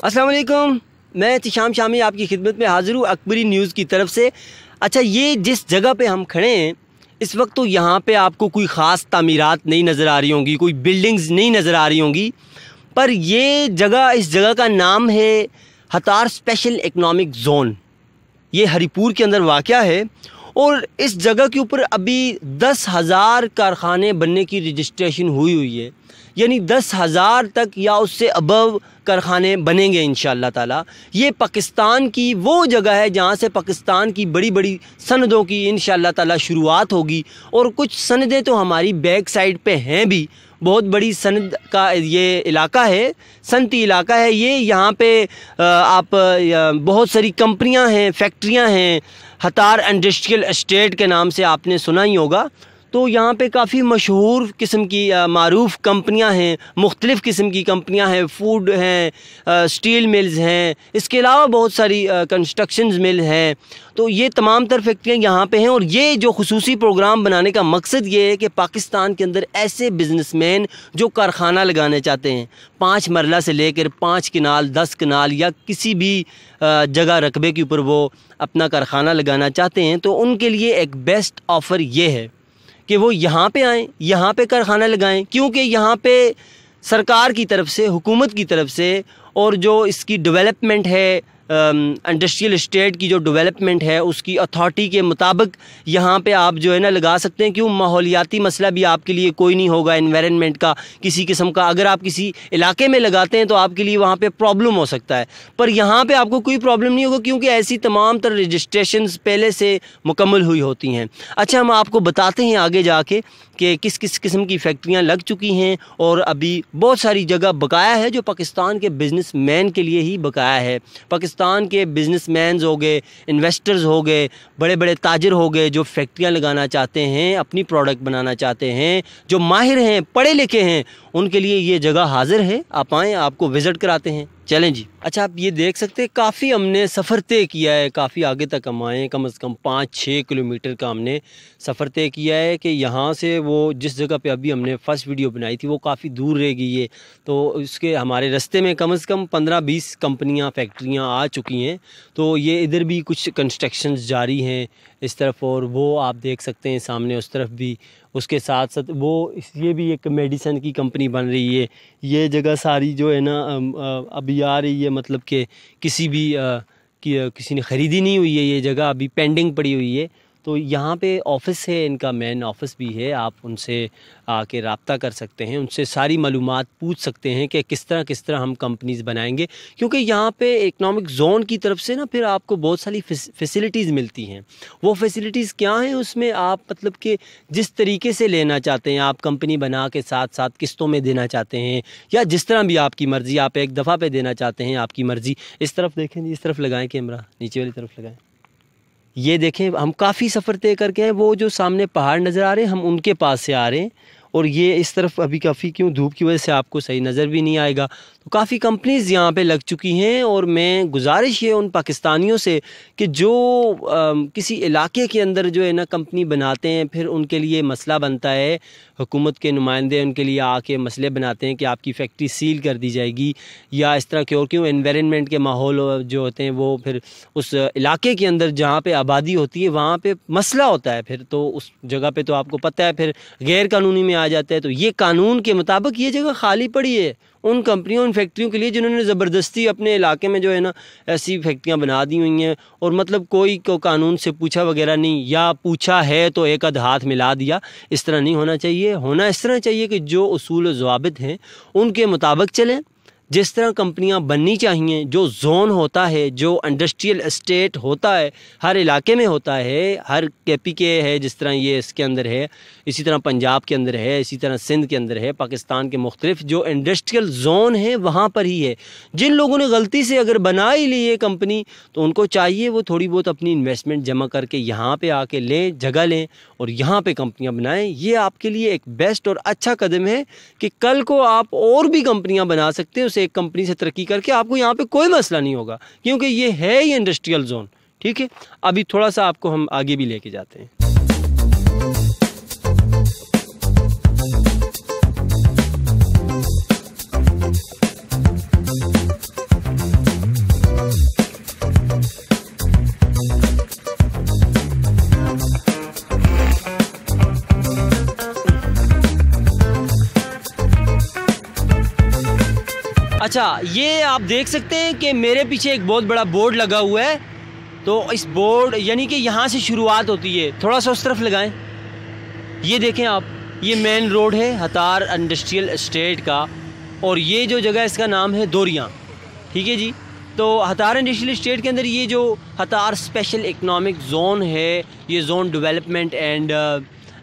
अस्सलाम वालेकुम, मैं तिशाम शामी आपकी खिदमत में हाज़िर हूँ अकबरी न्यूज़ की तरफ से। अच्छा, ये जिस जगह पे हम खड़े हैं इस वक्त, तो यहाँ पे आपको कोई ख़ास तामीरात नहीं नज़र आ रही होंगी, कोई बिल्डिंग्स नहीं नज़र आ रही होंगी, पर ये जगह, इस जगह का नाम है हतार स्पेशल इकनॉमिक ज़ोन। ये हरिपुर के अंदर वाक़या है और इस जगह के ऊपर अभी 10,000 कारखाने बनने की रजिस्ट्रेशन हुई है, यानी 10,000 तक या उससे अबव कारखाने बनेंगे इंशाअल्लाह ताला। ये पाकिस्तान की वो जगह है जहाँ से पाकिस्तान की बड़ी बड़ी सनदों की इंशाअल्लाह ताला शुरुआत होगी। और कुछ सनदें तो हमारी बैक साइड पे हैं भी, बहुत बड़ी सनद का ये इलाका है, सनती इलाका है ये। यहाँ पे आप बहुत सारी कंपनियाँ हैं, फैक्ट्रियाँ हैं। हतार इंडस्ट्रियल एस्टेट के नाम से आपने सुना ही होगा। तो यहाँ पे काफ़ी मशहूर किस्म की मारूफ़ कंपनियाँ हैं, मुख्तलिफ़ किस्म की कंपनियाँ हैं, फूड हैं, स्टील मिल्स हैं, इसके अलावा बहुत सारी कंस्ट्रक्शंस मिल हैं। तो ये तमाम तर फैक्ट्रियाँ यहाँ पे हैं और ये जो खुसूसी प्रोग्राम बनाने का मकसद ये है कि पाकिस्तान के अंदर ऐसे बिजनेसमैन जो कारखाना लगाना चाहते हैं, 5 मरला से लेकर 5 कनाल 10 कनाल या किसी भी जगह रकबे के ऊपर वो अपना कारखाना लगाना चाहते हैं, तो उनके लिए एक बेस्ट ऑफ़र ये है कि वो यहाँ पे आएँ, यहाँ पे कारखाना लगाएं। क्योंकि यहाँ पे सरकार की तरफ से, हुकूमत की तरफ से, और जो इसकी डेवलपमेंट है, इंडस्ट्रियल एस्टेट की जो डेवलपमेंट है उसकी अथॉरिटी के मुताबिक यहाँ पे आप जो है ना लगा सकते हैं। क्यों, माहौलियाती मसला भी आपके लिए कोई नहीं होगा, एनवायरनमेंट का किसी किस्म का। अगर आप किसी इलाके में लगाते हैं तो आपके लिए वहाँ पे प्रॉब्लम हो सकता है, पर यहाँ पे आपको कोई प्रॉब्लम नहीं होगा क्योंकि ऐसी तमाम तरह रजिस्ट्रेशंस पहले से मुकम्मल हुई होती हैं। अच्छा, हम आपको बताते हैं आगे जाके कि किस किस किस्म की फैक्ट्रियाँ लग चुकी हैं और अभी बहुत सारी जगह बकाया है जो पाकिस्तान के बिजनेसमैन के लिए ही बकाया है। पाकिस्तान के बिजनेसमैन हो गए, इन्वेस्टर्स हो गए, बड़े बड़े ताजिर हो गए जो फैक्ट्रियाँ लगाना चाहते हैं, अपनी प्रोडक्ट बनाना चाहते हैं, जो माहिर हैं, पढ़े लिखे हैं, उनके लिए ये जगह हाजिर है। आप आएँ, आपको विज़िट कराते हैं। चलें जी। अच्छा, आप ये देख सकते हैं काफ़ी हमने सफ़र तय किया है, काफ़ी आगे तक हम आए, कम से कम 5-6 किलोमीटर का हमने सफ़र तय किया है कि यहाँ से वो जिस जगह पे अभी हमने फ़र्स्ट वीडियो बनाई थी वो काफ़ी दूर रह गई है। तो उसके हमारे रास्ते में कम से कम 15-20 कंपनियाँ, फैक्ट्रियाँ आ चुकी हैं। तो ये इधर भी कुछ कंस्ट्रक्शंस जारी हैं इस तरफ, और वो आप देख सकते हैं सामने उस तरफ भी। उसके साथ साथ वो ये भी एक मेडिसन की कंपनी बन रही है। ये जगह सारी जो है ना अभी आ रही है, मतलब कि किसी ने ख़रीदी नहीं हुई है, ये जगह अभी पेंडिंग पड़ी हुई है। तो यहाँ पे ऑफ़िस है, इनका मेन ऑफ़िस भी है, आप उनसे आके रब्ता कर सकते हैं, उनसे सारी मालूमात पूछ सकते हैं कि किस तरह हम कंपनीज़ बनाएंगे। क्योंकि यहाँ पे इकनॉमिक ज़ोन की तरफ से ना फिर आपको बहुत सारी फैसिलिटीज़ मिलती हैं। वो फैसिलिटीज़ क्या हैं, उसमें आप मतलब कि जिस तरीके से लेना चाहते हैं, आप कंपनी बना के साथ साथ किस्तों में देना चाहते हैं या जिस तरह भी आपकी मर्ज़ी, आप एक दफ़ा पे देना चाहते हैं, आपकी मर्ज़ी। इस तरफ देखें जी, इस तरफ लगाएँ कैमरा, नीचे वाली तरफ लगाएँ। ये देखें, हम काफ़ी सफ़र तय करके हैं। वो जो सामने पहाड़ नज़र आ रहे हैं, हम उनके पास से आ रहे हैं। और ये इस तरफ अभी काफ़ी, क्यों, धूप की वजह से आपको सही नज़र भी नहीं आएगा। तो काफ़ी कंपनीज़ यहाँ पे लग चुकी हैं। और मैं गुजारिश है उन पाकिस्तानियों से कि जो किसी इलाके के अंदर जो है ना कंपनी बनाते हैं, फिर उनके लिए मसला बनता है, हुकूमत के नुमाइंदे उनके लिए आके मसले बनाते हैं कि आपकी फैक्ट्री सील कर दी जाएगी या इस तरह के, और क्यों, एनवायरनमेंट के माहौल जो होते हैं वो फिर उस इलाके के अंदर जहाँ पे आबादी होती है वहाँ पे मसला होता है। फिर तो उस जगह पे तो आपको पता है फिर गैर कानूनी में आ जाता है। तो ये कानून के मुताबिक ये जगह खाली पड़ी है उन कंपनियों, उन फैक्ट्रियों के लिए जिन्होंने ज़बरदस्ती अपने इलाके में जो है ना ऐसी फैक्ट्रियाँ बना दी हुई हैं। और मतलब कोई को कानून से पूछा वगैरह नहीं, या पूछा है तो एक आध हाथ मिला दिया, इस तरह नहीं होना चाहिए। होना इस तरह चाहिए कि जो उसूल ज़वाबित हैं उनके मुताबिक चलें, जिस तरह कंपनियां बननी चाहिए, जो जोन होता है, जो इंडस्ट्रियल एस्टेट होता है, हर इलाके में होता है, हर केपी के है, जिस तरह ये इसके अंदर है, इसी तरह पंजाब के अंदर है, इसी तरह सिंध के अंदर है, पाकिस्तान के मुख्तलिफ जो इंडस्ट्रियल जोन है वहाँ पर ही है। जिन लोगों ने गलती से अगर बना ही ली ये कंपनी, तो उनको चाहिए वो थोड़ी बहुत अपनी इन्वेस्टमेंट जमा करके यहाँ पे आके लें, जगह लें और यहाँ पे कंपनियाँ बनाएं। ये आपके लिए एक बेस्ट और अच्छा कदम है कि कल को आप और भी कंपनियाँ बना सकते हैं। उसे एक कंपनी से तरक्की करके आपको यहाँ पे कोई मसला नहीं होगा, क्योंकि ये है ही इंडस्ट्रियल जोन। ठीक है, अभी थोड़ा सा आपको हम आगे भी लेके जाते हैं। अच्छा, ये आप देख सकते हैं कि मेरे पीछे एक बहुत बड़ा बोर्ड लगा हुआ है। तो इस बोर्ड यानी कि यहाँ से शुरुआत होती है, थोड़ा सा उस तरफ लगाएं। ये देखें आप, ये मेन रोड है हतार इंडस्ट्रियल एस्टेट का, और ये जो जगह इसका नाम है दोरियां। ठीक है जी। तो हतार इंडस्ट्रियल एस्टेट के अंदर ये जो हतार स्पेशल इकनॉमिक ज़ोन है, ये zone development and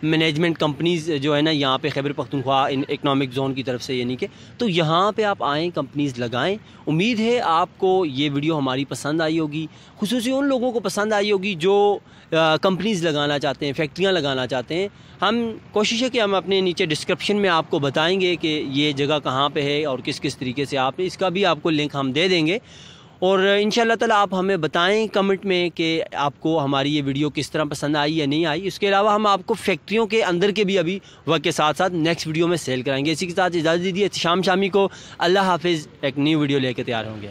management companies जो है ना यहाँ पे खैबर पख्तूनख्वा इन इकनॉमिक ज़ोन की तरफ से, यानी कि तो यहाँ पे आप आएँ, कंपनीज़ लगाएं। उम्मीद है आपको ये वीडियो हमारी पसंद आई होगी, खुसूसी उन लोगों को पसंद आई होगी जो कंपनीज़ लगाना चाहते हैं, फैक्ट्रियाँ लगाना चाहते हैं। हम कोशिश है कि हम अपने नीचे डिस्क्रिप्शन में आपको बताएंगे कि ये जगह कहाँ पे है और किस किस तरीके से आप, इसका भी आपको लिंक हम दे देंगे। और इंशाल्लाह ताला आप हमें बताएं कमेंट में कि आपको हमारी ये वीडियो किस तरह पसंद आई या नहीं आई। इसके अलावा हम आपको फैक्ट्रियों के अंदर के भी अभी वक्त के साथ साथ नेक्स्ट वीडियो में सेल कराएंगे। इसी के साथ इजाज़त दीजिए शाम शामी को। अल्लाह हाफिज़। एक न्यू वीडियो लेकर तैयार होंगे।